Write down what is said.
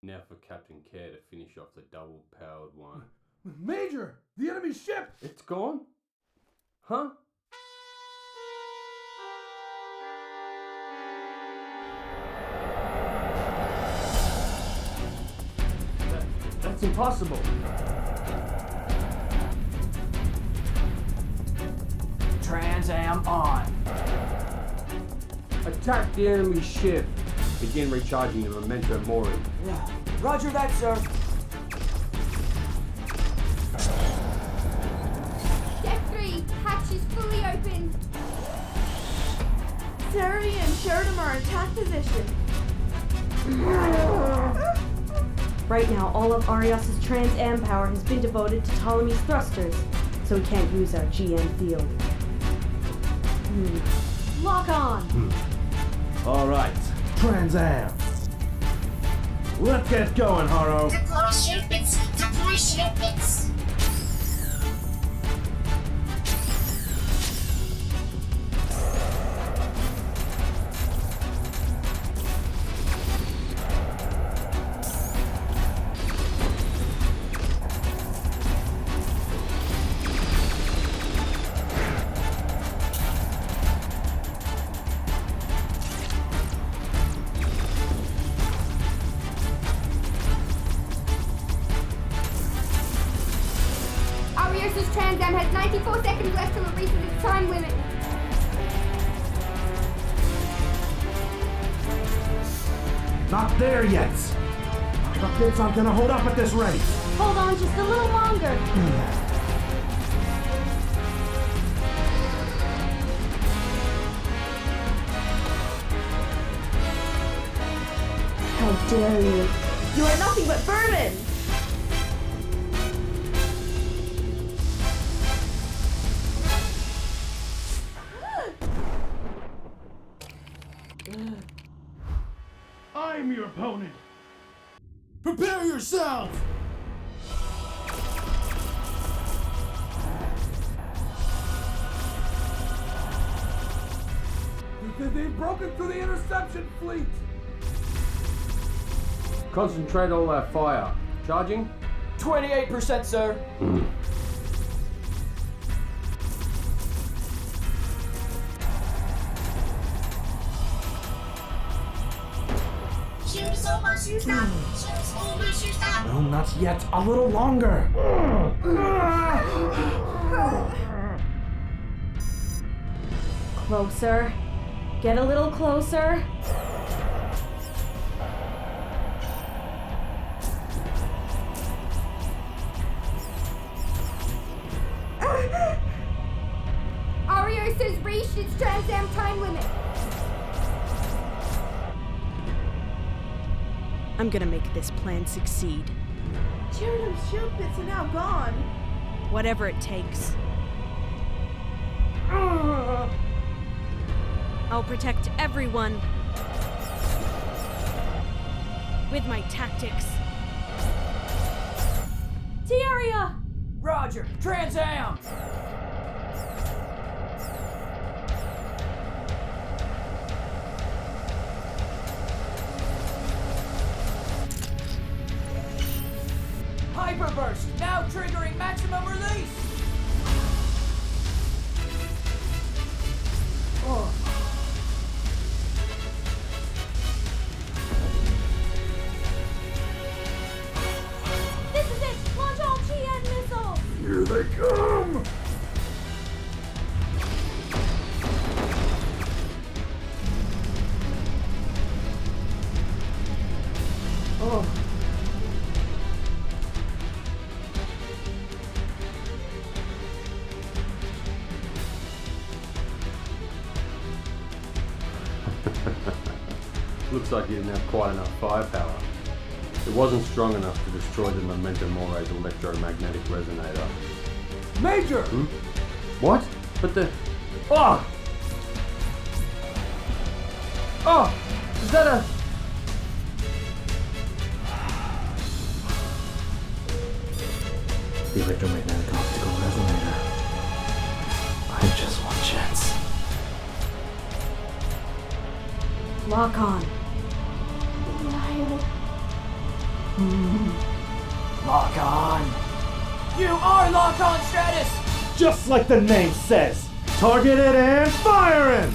Now for Captain Care to finish off the double-powered one. Major! The enemy ship! It's gone? Huh? That's impossible. Trans Am on. Attack the enemy ship. Begin recharging the memento mori. Roger that, sir. Step 3, hatch is fully open. Sari and Sheridan are in attack position. Right now, all of Arias' Trans Am power has been devoted to Ptolemy's thrusters, so we can't use our GN field. Lock on! All right, Trans Am. Let's get going, Haro. Deploy shipments. Deploy shipments. Trans Am has 94 seconds left till it reaches its time limit. Not there yet. The bits aren't gonna hold up at this rate. Hold on just a little longer. How dare you? You are nothing but vermin! I'm your opponent. Prepare yourself! They've broken through the interception fleet! Concentrate all that fire. Charging? 28%, sir. Shoot's almost up. Shoot's almost up. No, not yet. A little longer. Closer. Get a little closer. Arios has reached its Trans Am time limit. I'm gonna make this plan succeed. Sheridan's shield bits are now gone. Whatever it takes. I'll protect everyone with my tactics. Tieria! Roger. Trans Am. Hyperburst, now triggering maximum release! Oh. This is it! Launch all GN missiles! Here they come! Oh. Looks like you didn't have quite enough firepower. It wasn't strong enough to destroy the memento mori's electromagnetic resonator. Major! What? But the... Oh! Oh! Is that a... The electromagnetic optical resonator. I have just one chance. Lock on. Lock on. You are Lockon Stratus! Just like the name says. Targeted and firing!